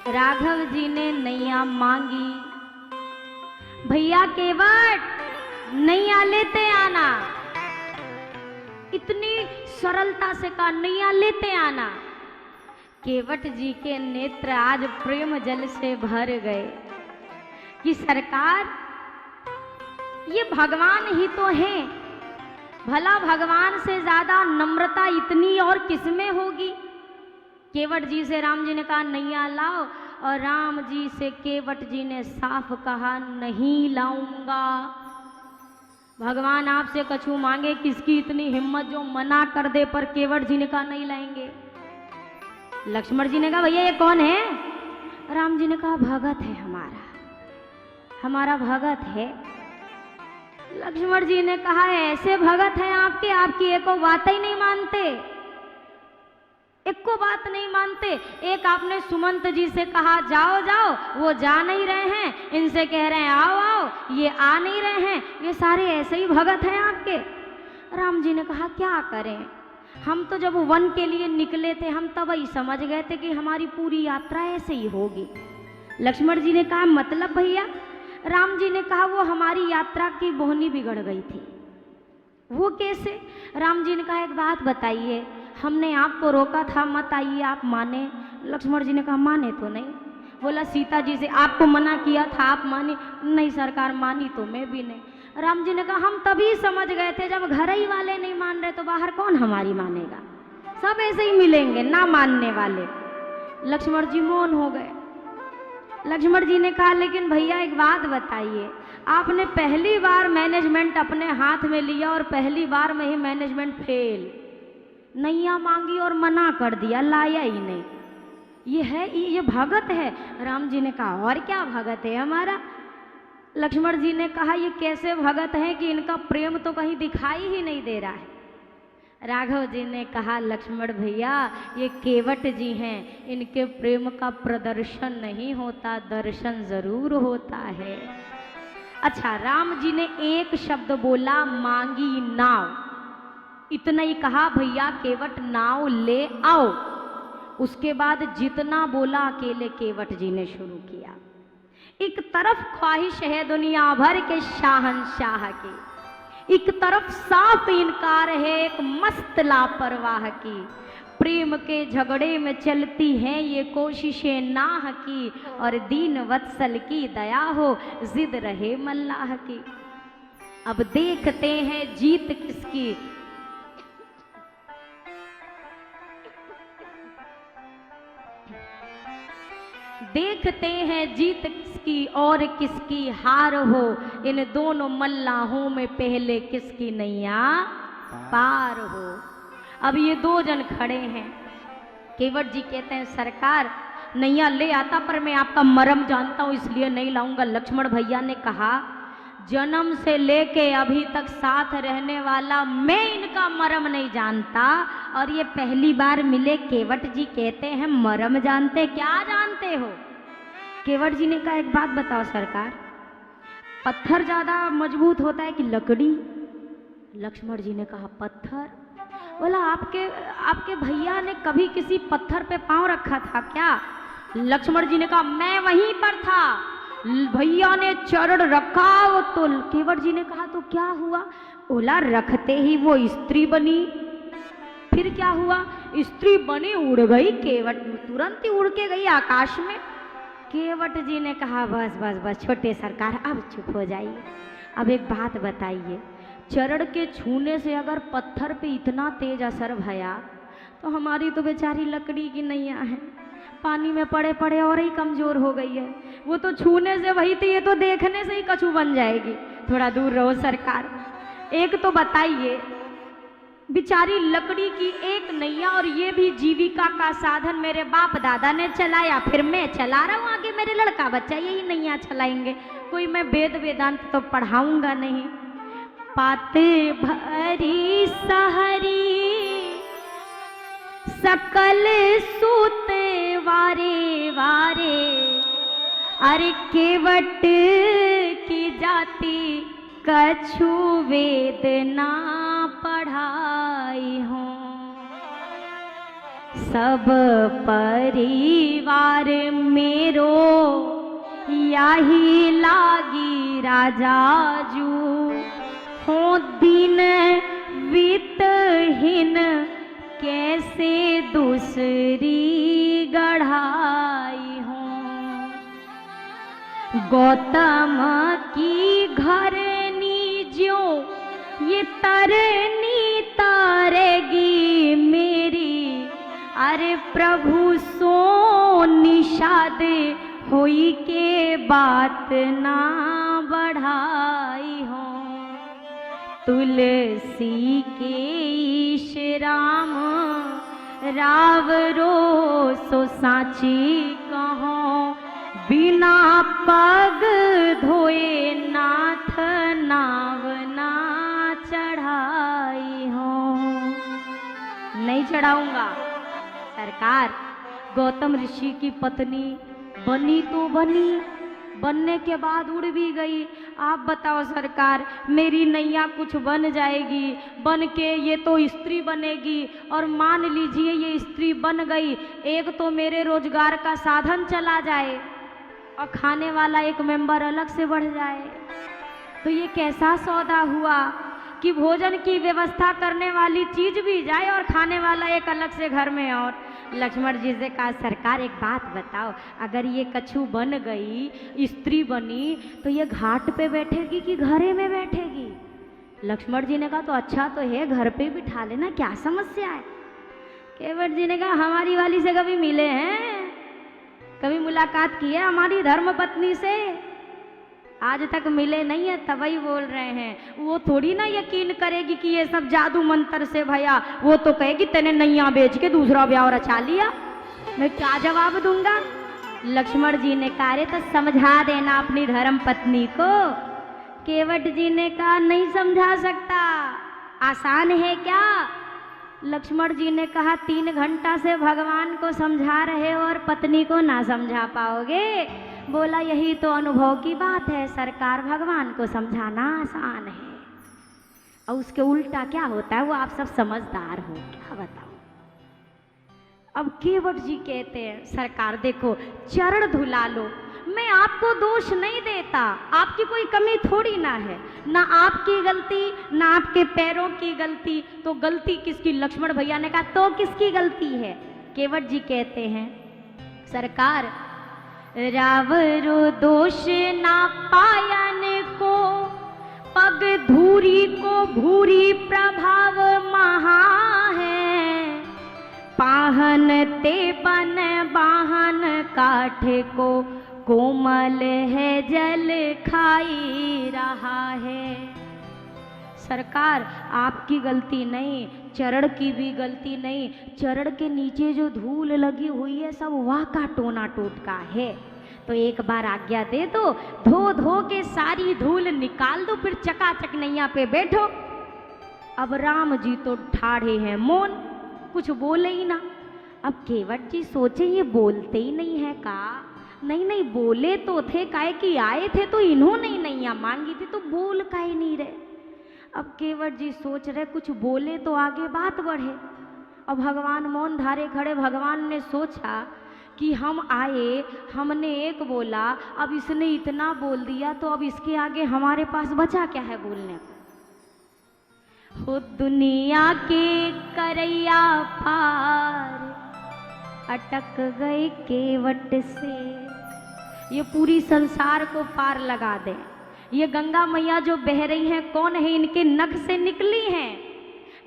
राघव जी ने नैया मांगी। भैया केवट नैया लेते आना, इतनी सरलता से कहा नैया लेते आना। केवट जी के नेत्र आज प्रेम जल से भर गए कि सरकार ये भगवान ही तो हैं, भला भगवान से ज्यादा नम्रता इतनी और किसमें होगी। केवट जी से राम जी ने कहा नैया लाओ, और राम जी से केवट जी ने साफ कहा नहीं लाऊंगा। भगवान आपसे कछु मांगे, किसकी इतनी हिम्मत जो मना कर दे, पर केवट जी ने कहा नहीं लाएंगे। लक्ष्मण जी ने कहा भैया ये कौन है? राम जी ने कहा भगत है, हमारा भगत है। लक्ष्मण जी ने कहा ऐसे भगत हैं आपके, आपकी एको बात ही नहीं मानते, एको बात नहीं मानते। एक आपने सुमंत जी से कहा जाओ जाओ, वो जा नहीं रहे हैं, इनसे कह रहे हैं आओ आओ, ये आ नहीं रहे हैं, ये सारे ऐसे ही भगत हैं आपके। राम जी ने कहा क्या करें, हम तो जब वन के लिए निकले थे हम तब ही समझ गए थे कि हमारी पूरी यात्रा ऐसे ही होगी। लक्ष्मण जी ने कहा मतलब भैया? राम जी ने कहा वो हमारी यात्रा की बोहनी बिगड़ गई थी। वो कैसे? राम जी ने कहा एक बात बताइए, हमने आपको रोका था मत आइए, आप माने? लक्ष्मण जी ने कहा माने तो नहीं। बोला सीता जी से आपको मना किया था, आप मानी? नहीं सरकार मानी तो मैं भी नहीं। राम जी ने कहा हम तभी समझ गए थे, जब घर ही वाले नहीं मान रहे तो बाहर कौन हमारी मानेगा, सब ऐसे ही मिलेंगे ना मानने वाले। लक्ष्मण जी मौन हो गए। लक्ष्मण जी ने कहा लेकिन भैया एक बात बताइए, आपने पहली बार मैनेजमेंट अपने हाथ में लिया और पहली बार में ही मैनेजमेंट फेल, नैया मांगी और मना कर दिया, लाया ही नहीं, ये भगत है? राम जी ने कहा और क्या भगत है हमारा। लक्ष्मण जी ने कहा ये कैसे भगत हैं कि इनका प्रेम तो कहीं दिखाई ही नहीं दे रहा है। राघव जी ने कहा लक्ष्मण भैया ये केवट जी हैं, इनके प्रेम का प्रदर्शन नहीं होता, दर्शन जरूर होता है। अच्छा, राम जी ने एक शब्द बोला मांगी नाव, इतना ही कहा भैया केवट नाव ले आओ। उसके बाद जितना बोला अकेले केवट जी ने शुरू किया। एक तरफ ख्वाहिश है दुनिया भर के शाहनशाह की, एक तरफ साफ इनकार है एक मस्त लापरवाह की। प्रेम के झगड़े में चलती हैं ये कोशिशें नाह की, और दीन वत्सल की दया हो जिद रहे मल्लाह की। अब देखते हैं जीत किसकी, देखते हैं जीत किसकी और किसकी हार हो, इन दोनों मल्लाहों में पहले किसकी नैया पार हो। अब ये दो जन खड़े हैं। केवट जी कहते हैं सरकार नैया ले आता, पर मैं आपका मरम जानता हूं इसलिए नहीं लाऊंगा। लक्ष्मण भैया ने कहा जन्म से लेके अभी तक साथ रहने वाला मैं इनका मरम नहीं जानता, और ये पहली बार मिले। केवट जी कहते हैं मरम जानते, क्या जानते हो? केवट जी ने कहा एक बात बताओ सरकार, पत्थर ज्यादा मजबूत होता है कि लकड़ी? लक्ष्मण जी ने कहा पत्थर। बोला आपके भैया ने कभी किसी पत्थर पे पांव रखा था क्या? लक्ष्मण जी ने कहा मैं वहीं पर था, भैया ने चरण रखा वो तो। केवट जी ने कहा तो क्या हुआ? बोला रखते ही वो स्त्री बनी। फिर क्या हुआ? स्त्री बनी, उड़ गई, केवट तुरंत ही उड़ के गई आकाश में। केवट जी ने कहा बस बस बस छोटे सरकार अब चुप हो जाइए। अब एक बात बताइए, चरण के छूने से अगर पत्थर पे इतना तेज असर भया तो हमारी तो बेचारी लकड़ी की नैया है, पानी में पड़े पड़े और ही कमजोर हो गई है। वो तो छूने से वही थी, ये तो देखने से ही कछू बन जाएगी। थोड़ा दूर रहो सरकार। एक तो बताइए बेचारी लकड़ी की एक नैया, और ये भी जीविका का साधन मेरे बाप दादा ने चलाया, फिर मैं चला रहा हूँ, आगे मेरे लड़का बच्चा यही नैया चलाएंगे। कोई मैं वेद वेदांत तो पढ़ाऊंगा नहीं। पाते भरी सहरी सकल सूते वारे वारे, अरे केवट की जाति कछु वेद ना पढ़ाई हो। सब परिवार मेरो यही लागी राजा जू हो दिन वित्तहीन कैसे दूसरी गढ़ाई हो। गौतम की घरनी ज्यों ये तरनी तारेगी मेरी, अरे प्रभु सो निषाद होई के बात ना बढ़ाई हो। तुलसी के ईश राम रावरो सो साची कहो, बिना पग धोए नाथ नाव ना चढ़ाई हो। नहीं चढ़ाऊंगा। सरकार गौतम ऋषि की पत्नी बनी तो बनी, बनने के बाद उड़ भी गई। आप बताओ सरकार, मेरी नैया कुछ बन जाएगी, बन के ये तो स्त्री बनेगी, और मान लीजिए ये स्त्री बन गई, एक तो मेरे रोजगार का साधन चला जाए और खाने वाला एक मेंबर अलग से बढ़ जाए, तो ये कैसा सौदा हुआ कि भोजन की व्यवस्था करने वाली चीज भी जाए और खाने वाला एक अलग से घर में। और लक्ष्मण जी से कहा, सरकार एक बात बताओ, अगर ये कछु बन गई, स्त्री बनी, तो ये घाट पे बैठेगी कि घरे में बैठेगी? लक्ष्मण जी ने कहा, तो अच्छा तो है, घर पे बिठा लेना, क्या समस्या है? केवट जी ने कहा, हमारी वाली से कभी मिले हैं, कभी मुलाकात की है हमारी धर्म पत्नी से? आज तक मिले नहीं है, तभी बोल रहे हैं। वो थोड़ी ना यकीन करेगी कि ये सब जादू मंत्र से भैया, वो तो कहेगी तेने नैया बेच के दूसरा ब्याह रचा लिया। मैं क्या जवाब दूंगा? लक्ष्मण जी ने कहा, तो समझा देना अपनी धर्म पत्नी को। केवट जी ने कहा, नहीं समझा सकता, आसान है क्या? लक्ष्मण जी ने कहा, 3 घंटा से भगवान को समझा रहे हो और पत्नी को ना समझा पाओगे? बोला, यही तो अनुभव की बात है सरकार, भगवान को समझाना आसान है, और उसके उल्टा क्या होता है वो आप सब समझदार हो, क्या बताओ। अब केवट जी कहते हैं, सरकार देखो, चरण धुला लो, मैं आपको दोष नहीं देता, आपकी कोई कमी थोड़ी ना है, ना आपकी गलती ना आपके पैरों की गलती, तो गलती किसकी? लक्ष्मण भैया ने कहा, तो किसकी गलती है? केवट जी कहते हैं, सरकार रावरो दोष ना पायन को, पग धूरी को भूरी प्रभाव महा है, पाहन ते बन बाहन काठे को, कोमल है जल खाई रहा है। सरकार आपकी गलती नहीं, चरण की भी गलती नहीं, चरण के नीचे जो धूल लगी हुई है सब वह का टोना टोटका है, तो एक बार आज्ञा दे दो, धो धो के सारी धूल निकाल दो, फिर चकाचक नैया पे बैठो। अब राम जी तो ठाढ़े हैं मौन, कुछ बोले ही ना। अब केवट जी सोचे ये बोलते ही नहीं है का? नहीं नहीं, बोले तो थे, काहे कि आए थे तो इन्होंने ही नैया मांगी थी, तो बोल काहे नहीं रहे। अब केवट जी सोच रहे कुछ बोले तो आगे बात बढ़े। अब भगवान मौन धारे खड़े, भगवान ने सोचा कि हम आए, हमने एक बोला, अब इसने इतना बोल दिया, तो अब इसके आगे हमारे पास बचा क्या है बोलने को? हो दुनिया के करैया पार अटक गए केवट से, ये पूरी संसार को पार लगा दे। ये गंगा मैया जो बह रही हैं कौन है? इनके नख से निकली हैं।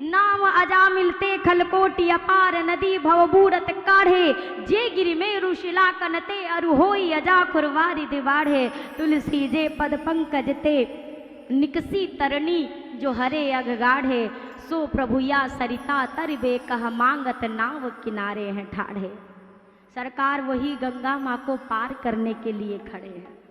नाम अजा मिलते खलकोटी अपार नदी भवबूरत काढ़े, जे गिरि में ऋषिला कनते अरु होई अजा खुरवारी दिवाढ़े, तुलसी जे पद पंकज ते निकसी तरनी जो हरे अगगाढ़े, सो प्रभुया सरिता तरबे कह मांगत नाव किनारे हैं ठाढ़े। सरकार वही गंगा माँ को पार करने के लिए खड़े हैं।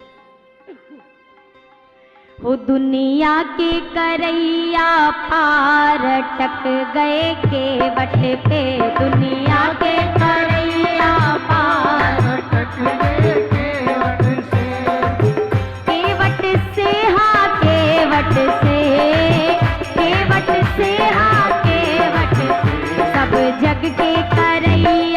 हो दुनिया के करैया पार अटक गए केवट पे, दुनिया के करैया पार अटक गए केवट से, केवट से हाँ केवट से, केवट से हाँ केवट से, सब जग के करैया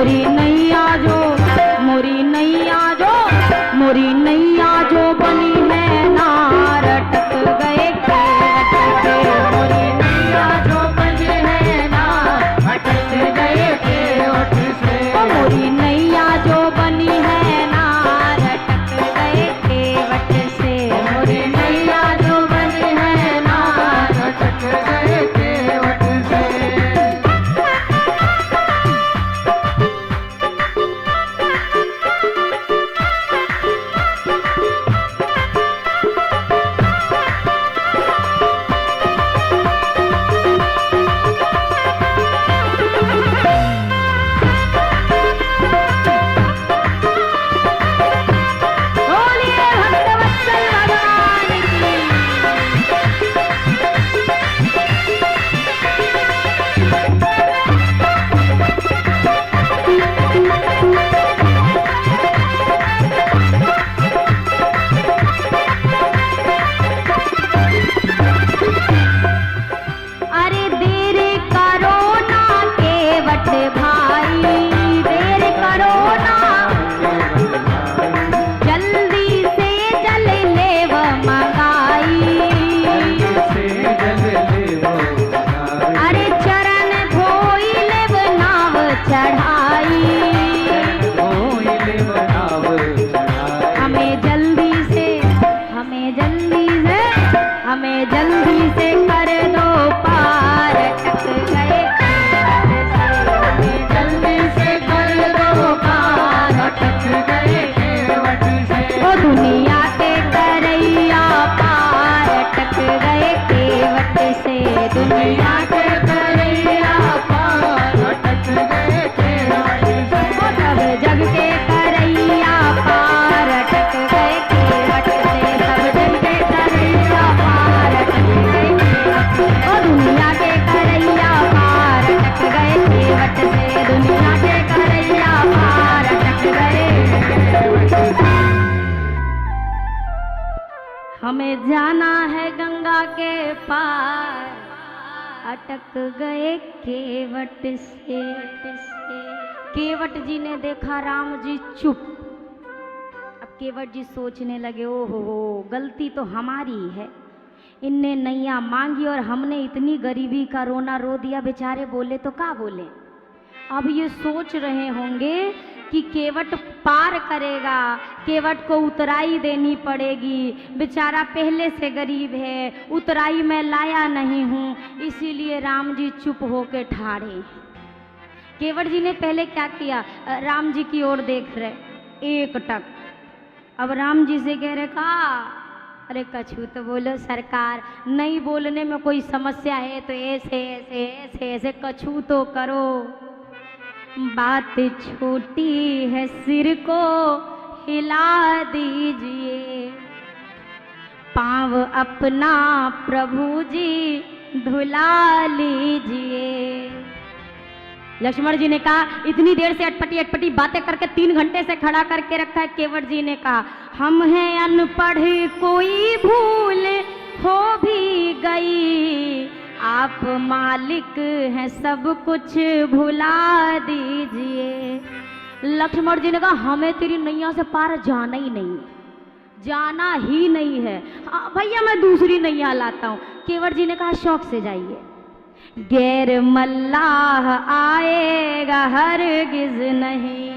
मोरी नैया जो बनी है नार अटक गए केवट से। मोरी नैया जो बनी है नार अटक गए केवट से। मोरी नैया जो बनी है नार अटक गए केवट से। मोरी नैया जो बनी है नार अटक गए केवट से। हमें जल्दी से कर दो पार अटक गए केवट से। हमें जल्दी से कर दो पार अटक गए केवट से। ओ दुनिया के करैया पार अटक गए केवट से। दुनिया के करैया पार अटक गए केवट से। ओ सब जग के करैया पार अटक गए केवट से। सब जग के करैया पार अटक गए केवट से। ओ दुनिया के करैया पार अटक गए केवट से। दुनिया के करैया पार अटक गए केवट से। हमें जाना है गंगा के पार अटक गए केवट से। केवट जी ने देखा राम जी चुप। अब केवट जी सोचने लगे, ओहो गलती तो हमारी है, इनने नैया मांगी और हमने इतनी गरीबी का रोना रो दिया, बेचारे बोले तो क्या बोले। अब ये सोच रहे होंगे कि केवट पार करेगा, केवट को उतराई देनी पड़ेगी, बेचारा पहले से गरीब है, उतराई मैं लाया नहीं हूँ, इसीलिए राम जी चुप होके ठाड़े। केवट जी ने पहले क्या किया, राम जी की ओर देख रहे एक टक। अब राम जी से कह रहे अरे कछु तो बोलो सरकार, नहीं बोलने में कोई समस्या है तो ऐसे ऐसे ऐसे ऐसे कछु तो करो। बात छोटी है सिर को हिला दीजिए, पाँव अपना प्रभु जी धुला लीजिए। लक्ष्मण जी ने कहा इतनी देर से अटपटी अटपटी बातें करके 3 घंटे से खड़ा करके रखा है। केवट जी ने कहा हम हैं अनपढ़, कोई भूल हो भी गई, आप मालिक हैं सब कुछ भुला दीजिए। लक्ष्मण जी ने कहा हमें तेरी नैया से पार जाना ही नहीं, जाना ही नहीं है, भैया मैं दूसरी नैया लाता हूँ। केवट जी ने कहा शौक से जाइए, गैर मल्लाह आएगा हरगिज नहीं,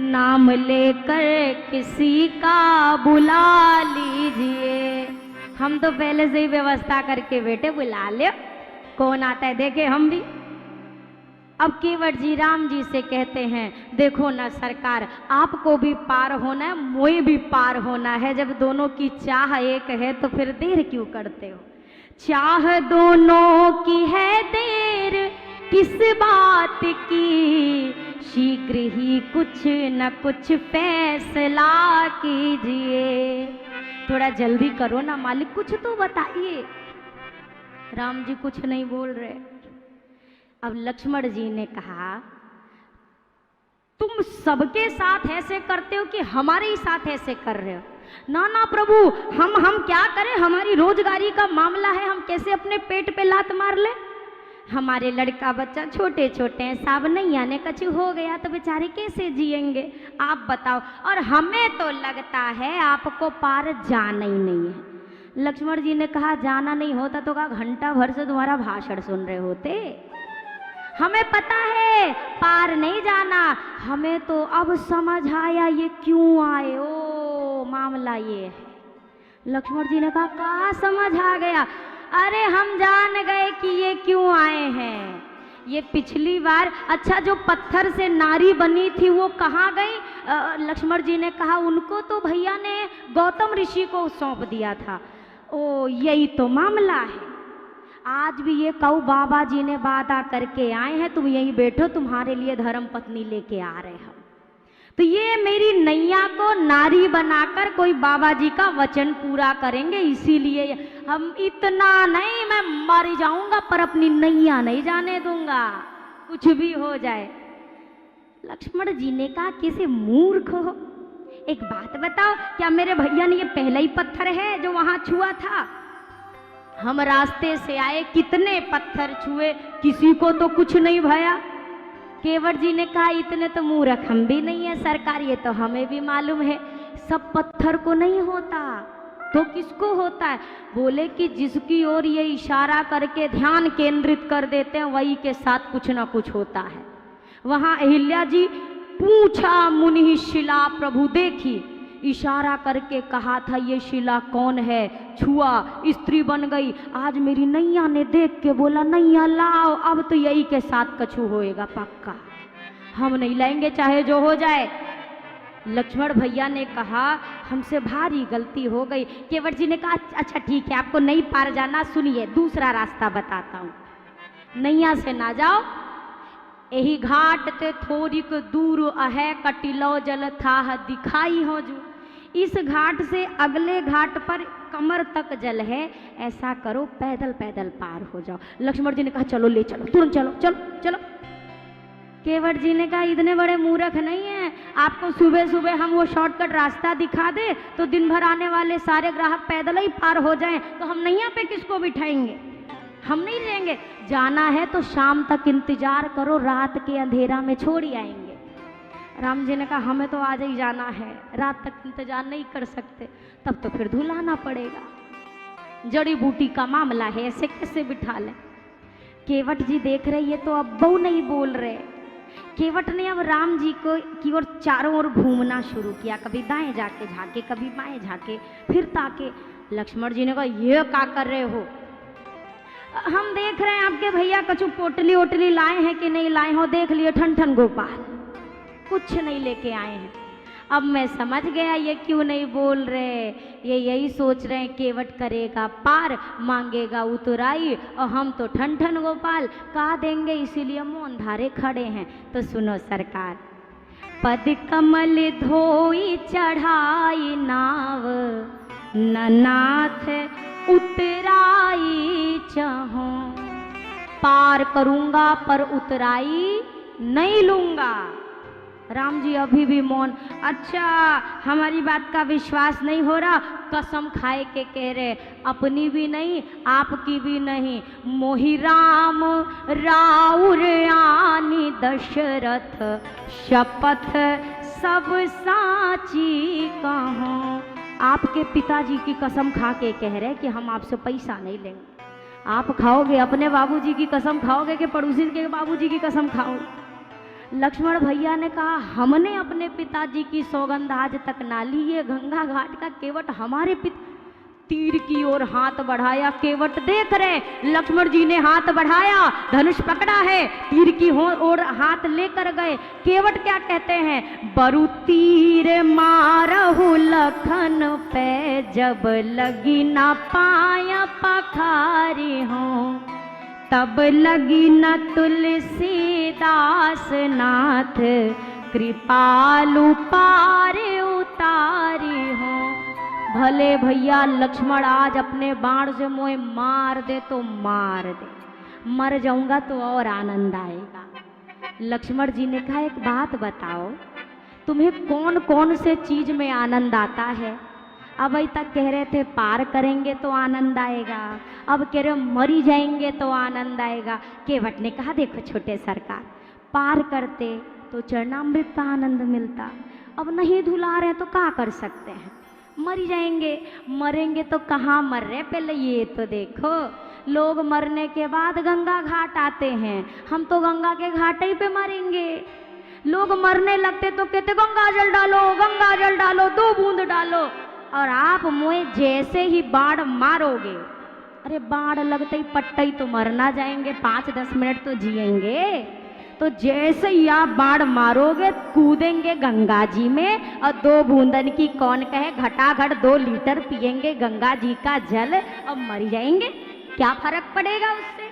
नाम लेकर किसी का बुला लीजिए। हम तो पहले से ही व्यवस्था करके बेटे बुला ले, कौन आता है देखे हम भी। अब केवट जी राम जी से कहते हैं देखो ना सरकार, आपको भी पार होना है, मुझे भी पार होना है, जब दोनों की चाह एक है तो फिर देर क्यों करते हो। चाह दोनों की है देर किस बात की, शीघ्र ही कुछ न कुछ फैसला कीजिए। थोड़ा जल्दी करो ना मालिक, कुछ तो बताइए। राम जी कुछ नहीं बोल रहे। अब लक्ष्मण जी ने कहा तुम सबके साथ ऐसे करते हो कि हमारे ही साथ ऐसे कर रहे हो। ना ना प्रभु, हम क्या करें, हमारी रोजगारी का मामला है, हम कैसे अपने पेट पे लात मार ले। हमारे लड़का बच्चा छोटे छोटे हैं, साहब नहीं आने कछु हो गया तो बेचारे कैसे जिएंगे आप बताओ। और हमें तो लगता है आपको पार जाना ही नहीं है। लक्ष्मण जी ने कहा जाना नहीं होता तो कहा घंटा भर से तुम्हारा भाषण सुन रहे होते। हमें पता है पार नहीं जाना, हमें तो अब समझ आया ये क्यों आए। ओ मामला ये है। लक्ष्मण जी ने कहा समझ आ गया? अरे हम जान गए कि ये क्यों आए हैं। ये पिछली बार अच्छा जो पत्थर से नारी बनी थी वो कहाँ गई? लक्ष्मण जी ने कहा उनको तो भैया ने गौतम ऋषि को सौंप दिया था। ओ यही तो मामला है। आज भी ये कऊ बाबा जी ने वादा करके आए हैं तुम यहीं बैठो, तुम्हारे लिए धर्म पत्नी लेके आ रहे हम। तो ये मेरी नैया को नारी बनाकर कोई बाबा जी का वचन पूरा करेंगे, इसीलिए हम इतना नहीं, मैं मर जाऊंगा पर अपनी नैया नहीं जाने दूंगा, कुछ भी हो जाए। लक्ष्मण जी ने कहा किसी मूर्ख हो, एक बात बताओ, क्या मेरे भैया ने ये पहला ही पत्थर है जो वहां छुआ था? हम रास्ते से आए, कितने पत्थर छुए, किसी को तो कुछ नहीं भया। केवट जी ने कहा इतने तो मूर्ख हम भी नहीं है सरकार, ये तो हमें भी मालूम है, सब पत्थर को नहीं होता तो किसको होता है? बोले कि जिसकी ओर ये इशारा करके ध्यान केंद्रित कर देते हैं वही के साथ कुछ ना कुछ होता है। वहां अहिल्या जी पूछा मुनि शिला प्रभु देखी, इशारा करके कहा था ये शिला कौन है, छुआ स्त्री बन गई। आज मेरी नैया ने देख के बोला नैया लाओ, अब तो यही के साथ कछु होएगा पक्का, हम नहीं लाएंगे चाहे जो हो जाए। लक्ष्मण भैया ने कहा हमसे भारी गलती हो गई। केवट जी ने कहा अच्छा ठीक है आपको नहीं पार जाना, सुनिए दूसरा रास्ता बताता हूँ, नैया से ना जाओ, यही घाट ते थोड़ीक दूर अहे कटिलो जल था दिखाई हो जू, इस घाट से अगले घाट पर कमर तक जल है, ऐसा करो पैदल पैदल पार हो जाओ। लक्ष्मण जी ने कहा चलो ले चलो, तुरंत चलो चलो चलो। केवट जी ने कहा इतने बड़े मूर्ख नहीं है, आपको सुबह सुबह हम वो शॉर्टकट रास्ता दिखा दे तो दिन भर आने वाले सारे ग्राहक पैदल ही पार हो जाएं, तो हम नैया पे किसको बिठाएंगे, हम नहीं लेंगे। जाना है तो शाम तक इंतजार करो, रात के अंधेरा में छोड़ ही आएंगे। राम जी ने कहा हमें तो आज ही जाना है, रात तक इंतजार नहीं कर सकते, तब तो फिर धुलाना पड़ेगा, जड़ी बूटी का मामला है, ऐसे कैसे बिठा लें। केवट जी देख रहे ये तो अब बहु नहीं बोल रहे। केवट ने अब राम जी को की ओर चारों ओर घूमना शुरू किया, कभी दाएं जाके झाके, कभी बाएं झाके, फिर ताके। लक्ष्मण जी ने कहा ये क्या कर रहे हो? हम देख रहे हैं आपके भैया कछु पोटली ओटली लाए हैं कि नहीं लाए हो, देख लिए ठन ठन गोपाल, कुछ नहीं लेके आए हैं। अब मैं समझ गया ये क्यों नहीं बोल रहे, ये यही सोच रहे हैं केवट करेगा पार, मांगेगा उतराई, और हम तो ठन ठन गोपाल कहा देंगे, इसीलिए मौन धारे खड़े हैं। तो सुनो सरकार, पद कमल धोई चढ़ाई नाव, ननाथ उतराई चाहो, पार करूंगा पर उतराई नहीं लूंगा। राम जी अभी भी मौन। अच्छा हमारी बात का विश्वास नहीं हो रहा, कसम खाए के कह रहे, अपनी भी नहीं आपकी भी नहीं, मोहि राम राउर आनी दशरथ, शपथ सब साची कहूँ। आपके पिताजी की कसम खा के कह रहे कि हम आपसे पैसा नहीं लेंगे, आप खाओगे अपने बाबूजी की कसम खाओगे कि पड़ोसी के बाबूजी की कसम खाओगे? लक्ष्मण भैया ने कहा हमने अपने पिताजी की सौगंध आज तक ना ली, ये गंगा घाट का केवट हमारे तीर की ओर हाथ बढ़ाया। केवट देख रहे, लक्ष्मण जी ने हाथ बढ़ाया, धनुष पकड़ा है, तीर की ओर हाथ लेकर गए। केवट क्या कहते हैं, बरु तीर मारहु लखन पे, जब लगी ना पाया पखारी हो, तब लगी न तुलसीदास नाथ, कृपालु पार उतारी हो। भले भैया लक्ष्मण आज अपने बाण से मोहे मार दे तो मार दे, मर जाऊंगा तो और आनंद आएगा। लक्ष्मण जी ने कहा एक बात बताओ, तुम्हें कौन कौन से चीज में आनंद आता है? अभी तक कह रहे थे पार करेंगे तो आनंद आएगा, अब कह रहे मरी जाएंगे तो आनंद आएगा। केवट ने कहा देखो छोटे सरकार, पार करते तो चरणामृत का आनंद मिलता, अब नहीं धुला रहे तो क्या कर सकते हैं, मर जाएंगे। मरेंगे तो कहाँ मर रहे, पहले ये तो देखो, लोग मरने के बाद गंगा घाट आते हैं, हम तो गंगा के घाट ही पे मरेंगे। लोग मरने लगते तो कहते गंगा जल डालो, गंगा जल डालो, 2 बूंद डालो, और आप मुझे जैसे ही बाढ़ मारोगे, अरे बाढ़ लगते ही पट्टा ही तो मर ना जाएंगे, 5-10 मिनट तो जिएंगे। तो जैसे ही आप बाढ़ मारोगे कूदेंगे गंगा जी में, और 2 बूंदन की कौन कहे, घटाघट 2 लीटर पिएंगे गंगा जी का जल और मर जाएंगे, क्या फर्क पड़ेगा उससे।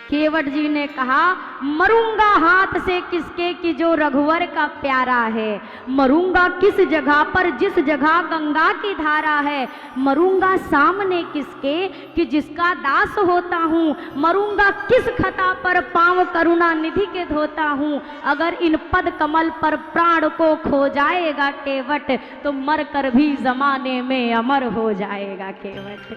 केवट जी ने कहा मरूंगा हाथ से किसके कि जो रघुवर का प्यारा है, मरूंगा किस जगह पर जिस जगह गंगा की धारा है, मरूंगा सामने किसके कि जिसका दास होता हूँ, मरूंगा किस खता पर पांव करुणा निधि के धोता हूँ। अगर इन पद कमल पर प्राण को खो जाएगा केवट, तो मर कर भी जमाने में अमर हो जाएगा केवट।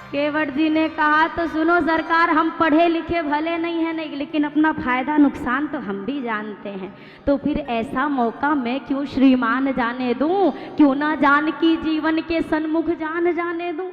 केवट जी ने कहा तो सुनो सरकार, हम पढ़े लिखे भले नहीं हैं, नहीं, लेकिन अपना फायदा नुकसान तो हम भी जानते हैं, तो फिर ऐसा मौका मैं क्यों श्रीमान जाने दूं, क्यों ना जानकी जीवन के सन्मुख जाने दूं।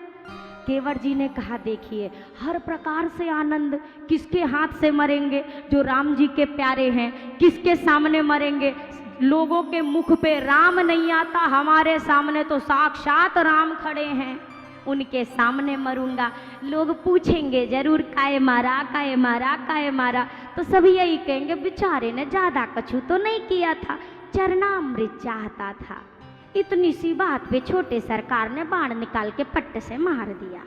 केवट जी ने कहा देखिए, हर प्रकार से आनंद किसके हाथ से मरेंगे, जो राम जी के प्यारे हैं, किसके सामने मरेंगे, लोगों के मुख पे राम नहीं आता, हमारे सामने तो साक्षात राम खड़े हैं, उनके सामने मरूंगा। लोग पूछेंगे जरूर काय मारा, काय मारा, काय मारा, तो सभी यही कहेंगे बेचारे ने ज्यादा कछु तो नहीं किया था, चरणामृत चाहता था। इतनी सी बात पे छोटे सरकार ने बाण निकाल के पट्ट से मार दिया,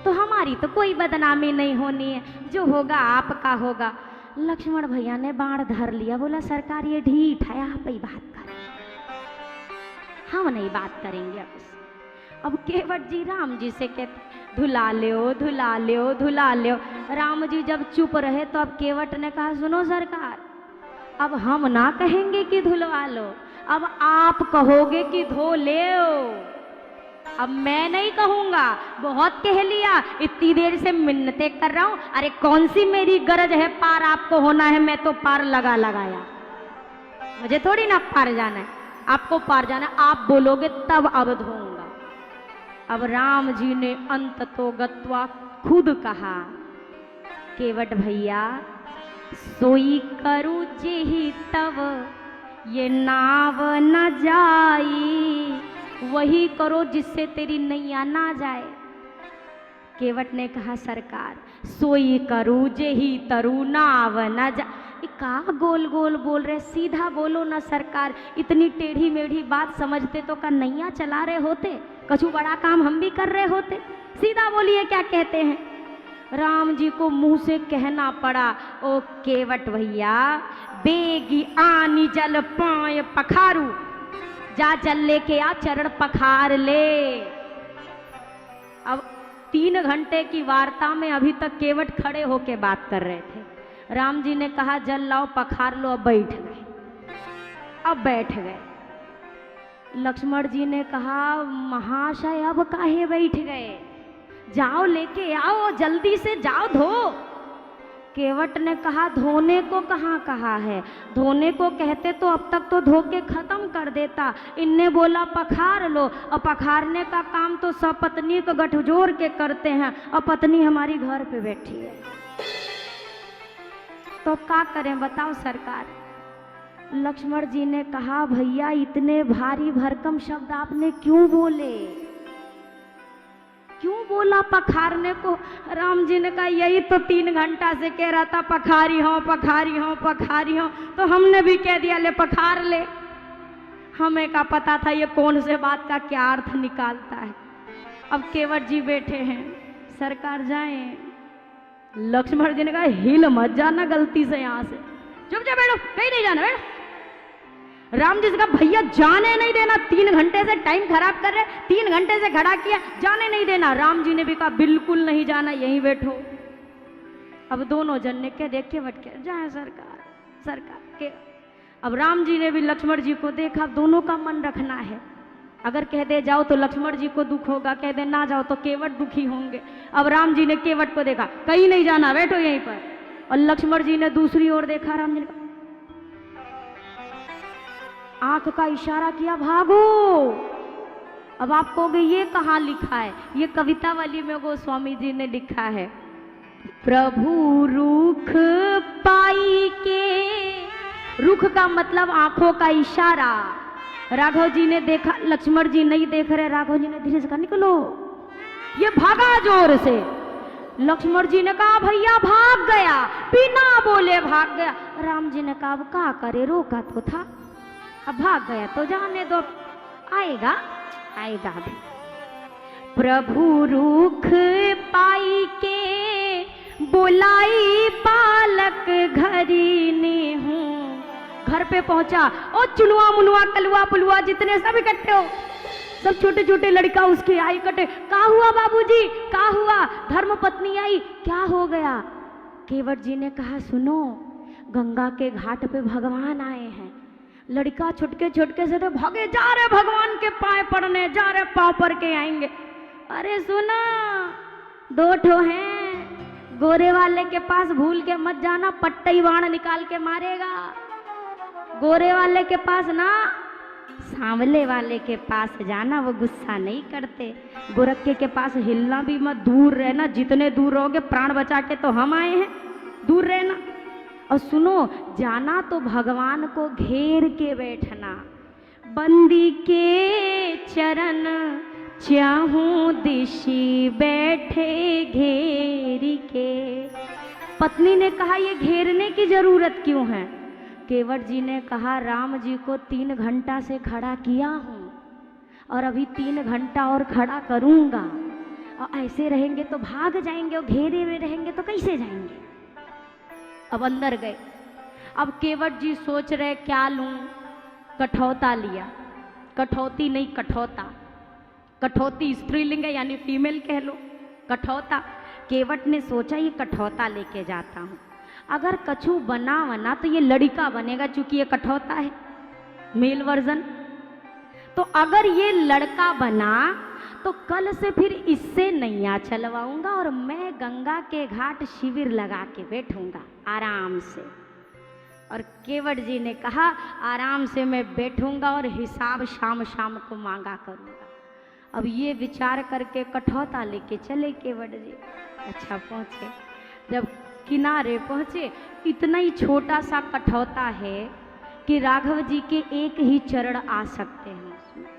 तो हमारी तो कोई बदनामी नहीं होनी है, जो होगा आपका होगा। लक्ष्मण भैया ने बाण धर लिया, बोला सरकार ये ढीठ है, आप ही बात करें, हम नहीं बात करेंगे अब। अब केवट जी राम जी से कहते धुला लो, धुला लो, धुला लो। राम जी जब चुप रहे तो अब केवट ने कहा सुनो सरकार, अब हम ना कहेंगे कि धुलवा लो, अब आप कहोगे कि धो ले, अब मैं नहीं कहूंगा, बहुत कह लिया, इतनी देर से मिन्नतें कर रहा हूं, अरे कौन सी मेरी गरज है पार आपको होना है, मैं तो पार लगाया, मुझे थोड़ी ना पार जाना है, आपको पार जाना है, आप बोलोगे तब अब धोऊंगा। अब राम जी ने अंत तो गत्वा खुद कहा केवट भैया सोई करूँ जेहि तब ये नाव न जाई, वही करो जिससे तेरी नैया ना जाए। केवट ने कहा सरकार सोई करूँ जेहि तरु नाव न जा, का गोल गोल बोल रहे, सीधा बोलो ना सरकार, इतनी टेढ़ी मेढ़ी बात समझते तो का नैया चला रहे होते, कछु बड़ा काम हम भी कर रहे होते, सीधा बोलिए क्या कहते हैं। राम जी को मुंह से कहना पड़ा ओ केवट भैया बेगी आनी जल पाए पखारू, जा जल लेके आ चरण पखार ले। अब 3 घंटे की वार्ता में अभी तक केवट खड़े होके बात कर रहे थे, राम जी ने कहा जल लाओ पखार लो, अब बैठ गए, अब बैठ गए। लक्ष्मण जी ने कहा महाशय अब काहे बैठ गए, जाओ लेके आओ, जल्दी से जाओ धो। केवट ने कहा धोने को कहाँ कहा है, धोने को कहते तो अब तक तो धो के खत्म कर देता, इनने बोला पखार लो, और पखारने का काम तो सब पत्नी को गठजोड़ के करते हैं, और पत्नी हमारी घर पे बैठी है, तो क्या करें बताओ सरकार। लक्ष्मण जी ने कहा भैया इतने भारी भरकम शब्द आपने क्यों बोले, क्यों बोला पखारने को। राम जी ने कहा यही तो 3 घंटा से कह रहा था पखारी हो, पखारी हो, पखारी हो, तो हमने भी कह दिया ले पखार ले, हमें का पता था ये कौन से बात का क्या अर्थ निकालता है। अब केवट जी बैठे हैं, सरकार जाएं। लक्ष्मण जी ने कहा हिल मत जाना गलती से, यहाँ से चुपचाप बैठो, कहीं नहीं जाना, बैठो। राम जी से कहा भैया जाने नहीं देना, 3 घंटे से टाइम खराब कर रहे, 3 घंटे से खड़ा किया, जाने नहीं देना। राम जी ने भी कहा बिल्कुल नहीं जाना, यहीं बैठो। अब दोनों जन ने कह देख के बट के जाए सरकार के। अब राम जी ने भी लक्ष्मण जी को देखा, दोनों का मन रखना है, अगर कह दे जाओ तो लक्ष्मण जी को दुख होगा, कह दे ना जाओ तो केवट दुखी होंगे। अब राम जी ने केवट को देखा, कहीं नहीं जाना, बैठो यहीं पर। और लक्ष्मण जी ने दूसरी ओर देखा, राम जी ने आंख का इशारा किया, भागो। अब आप कहोगे ये कहाँ लिखा है? ये कविता वाली में गोस्वामी जी ने लिखा है, प्रभु रुख पाई के, रुख का मतलब आंखों का इशारा। राघव जी ने देखा, लक्ष्मण जी नहीं देख रहे, राघव जी ने धीरे से कहा निकलो। ये भागा जोर से। लक्ष्मण जी ने कहा भैया भाग गया, बिना बोले भाग गया। राम जी ने कहा अब क्या करे, रोका तो था, अब भाग गया तो जाने दो, आएगा आएगा भी। प्रभु रुख पाई के, बोलाई बालक घरी ने हूँ। घर पे पहुंचा, ओ चुनुआ मुनुआ कलुआ पुलुआ जितने सब इकट्ठे हो, सब छोटे छोटे लड़का उसके आई इकट्ठे। क्या हुआ बाबूजी, क्या हुआ? धर्म पत्नी आई, क्या हो गया? केवट जी ने कहा सुनो, गंगा के घाट पे भगवान आए हैं। लड़का छुटके छुटके से तो भागे, जा रहे भगवान के पाए पड़ने, जा रहे पाँव पर के आएंगे। अरे सुना, 2 ठो हैं, गोरे वाले के पास भूल के मत जाना, पट्टी बाण निकाल के मारेगा। गोरे वाले के पास ना, सांवले वाले के पास जाना, वो गुस्सा नहीं करते। गोरखे के पास हिलना भी मत, दूर रहना, जितने दूर रहोगे प्राण बचा के तो हम आए हैं, दूर रहना। और सुनो, जाना तो भगवान को घेर के बैठना, बंदी के चरण चाहूं दिशी बैठे घेरी के। पत्नी ने कहा ये घेरने की जरूरत क्यों है? केवट जी ने कहा राम जी को 3 घंटा से खड़ा किया हूँ और अभी 3 घंटा और खड़ा करूँगा, और ऐसे रहेंगे तो भाग जाएंगे, और घेरे हुए रहेंगे तो कैसे जाएंगे? अब अंदर गए। अब केवट जी सोच रहे क्या लूं, कठौता लिया, कठौती नहीं कठौता, कठौती स्त्रीलिंग है यानी फीमेल कह लो, कठौता। केवट ने सोचा ये कठौता लेके जाता हूँ, अगर कछु बना वना तो ये लड़का बनेगा, चूंकि ये कठौता है मेल वर्जन। तो अगर ये लड़का बना तो कल से फिर इससे नैया चलवाऊंगा और मैं गंगा के घाट शिविर लगा के बैठूंगा आराम से। और केवट जी ने कहा आराम से मैं बैठूंगा और हिसाब शाम शाम को मांगा करूंगा। अब ये विचार करके कठौता लेके चले केवट जी। अच्छा पहुंचे, जब किनारे पहुंचे, इतना ही छोटा सा कठौता है कि राघव जी के एक ही चरण आ सकते हैं उसमें।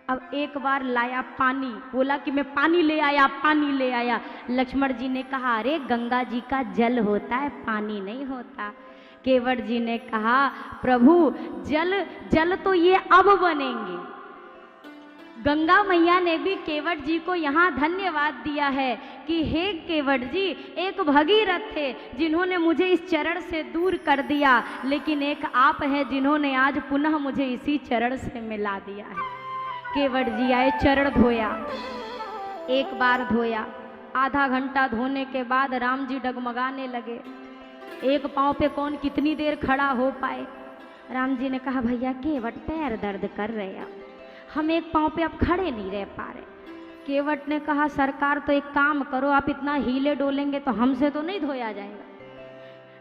अब एक बार लाया पानी, बोला कि मैं पानी ले आया, पानी ले आया। लक्ष्मण जी ने कहा अरे गंगा जी का जल होता है, पानी नहीं होता। केवट जी ने कहा प्रभु जल तो ये अब बनेंगे। गंगा मैया ने भी केवट जी को यहाँ धन्यवाद दिया है कि हे केवट जी, एक भगीरथ थे जिन्होंने मुझे इस चरण से दूर कर दिया, लेकिन एक आप हैं जिन्होंने आज पुनः मुझे इसी चरण से मिला दिया है। केवट जी आए, चरण धोया, एक बार धोया, आधा घंटा धोने के बाद राम जी डगमगाने लगे। एक पाँव पे कौन कितनी देर खड़ा हो पाए। राम जी ने कहा भैया केवट पैर दर्द कर रहे हैं, हम एक पाँव पे अब खड़े नहीं रह पा रहे। केवट ने कहा सरकार तो एक काम करो, आप इतना हिले डोलेंगे तो हमसे तो नहीं धोया जाएगा।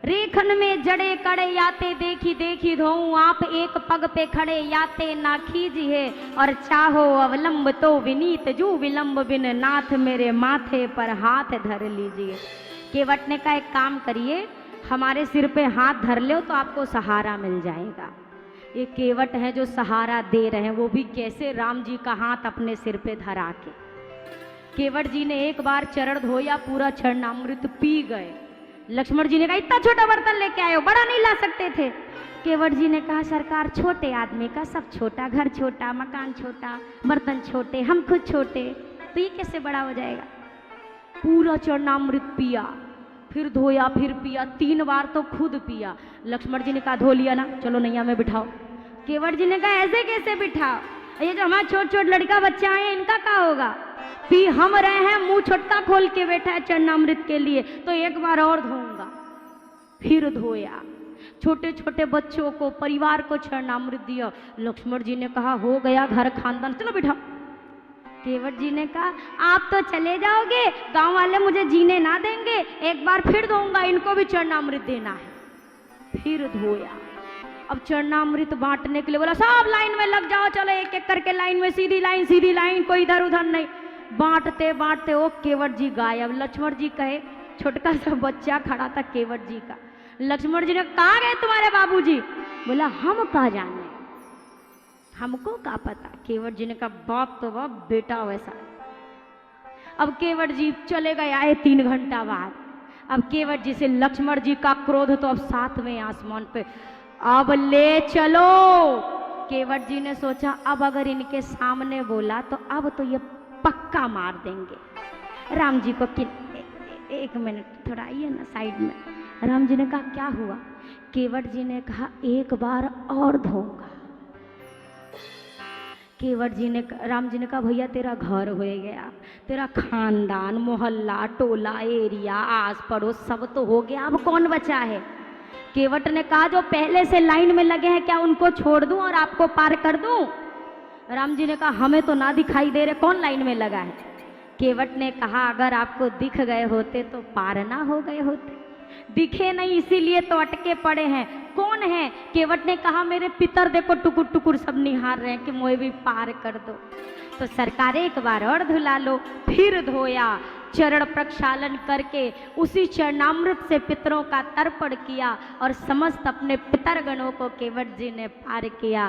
रेखन में जड़े कड़े याते देखी देखी धोऊं, आप एक पग पे खड़े याते ना खीजिए, और चाहो अवलंब तो विनीत जू विलंब बिन नाथ मेरे माथे पर हाथ धर लीजिए। केवट ने कहा एक काम करिए, हमारे सिर पे हाथ धर लो तो आपको सहारा मिल जाएगा। ये केवट है जो सहारा दे रहे हैं, वो भी कैसे, राम जी का हाथ अपने सिर पे धरा के। केवट जी ने एक बार चरण धोया, पूरा चरणामृत पी गए। लक्ष्मण जी ने कहा इतना छोटा बर्तन लेके आए हो, बड़ा नहीं ला सकते थे। केवट जी ने कहा सरकार छोटे आदमी का सब छोटा, घर छोटा, मकान छोटा, बर्तन छोटे, हम खुद छोटे, तो ये कैसे बड़ा हो जाएगा। पूरा चरणामृत पिया, फिर धोया, फिर पिया, 3 बार तो खुद पिया। लक्ष्मण जी ने कहा धो लिया ना, चलो नैया में बिठाओ। केवट जी ने कहा ऐसे कैसे बिठाओ, ये जो हमारे छोट छोट लड़का बच्चा है इनका क्या होगा। पी हम रहे हैं, मुंह छोटका खोल के बैठा है चरणामृत के लिए, तो एक बार और धोऊंगा। फिर धोया, छोटे छोटे बच्चों को, परिवार को चरणामृत दिया। लक्ष्मण जी ने कहा हो गया घर खानदान, चलो बैठा। केवट जी ने कहा आप तो चले जाओगे, गांव वाले मुझे जीने ना देंगे, एक बार फिर दूंगा, इनको भी चरणामृत देना है। फिर धोया। अब चरणामृत बांटने के लिए बोला सब लाइन में लग जाओ, चलो एक एक करके लाइन में, सीधी लाइन, कोई इधर उधर नहीं। बांटते बांटते वो केवट जी गायब। लक्ष्मण जी कहे, छोटका सा बच्चा खड़ा था केवट जी का। लक्ष्मण जी ने कहा गए तुम्हारे बाबूजी? बोला हम कहाँ जाने, हमको क्या पता। केवट जी ने कहा बाप तो बाप, बेटा वैसा। अब केवट जी चले गए, आए 3 घंटा बाद। अब केवट जी से लक्ष्मण जी का क्रोध तो अब 7वें आसमान पे, अब ले चलो। केवट जी ने सोचा अब अगर इनके सामने बोला तो अब तो ये पक्का मार देंगे। राम जी को एक मिनट थोड़ा आइए ना साइड में। राम जी ने कहा क्या हुआ? केवट जी ने कहा एक बार और धोऊंगा। केवट जी ने, राम जी ने कहा भैया तेरा घर हो गया, तेरा खानदान, मोहल्ला, टोला, एरिया, आस पड़ोस सब तो हो गया, अब कौन बचा है? केवट ने कहा जो पहले से लाइन में लगे हैं क्या उनको छोड़ दूं और आपको पार कर दूं? राम जी ने कहा हमें तो ना दिखाई दे रहे, कौन लाइन में लगा है? केवट ने कहा अगर आपको दिख गए होते तो पार ना हो गए होते, दिखे नहीं इसीलिए तो अटके पड़े हैं। कौन है? केवट ने कहा मेरे पितर देखो टुकुर टुकुर सब निहार रहे हैं कि मुझे भी पार कर दो। तो सरकार एक बार और धुला लो। फिर धोया, चरण प्रक्षालन करके उसी चरणामृत से पितरों का तर्पण किया और समस्त अपने पितरगणों को केवट जी ने पार किया।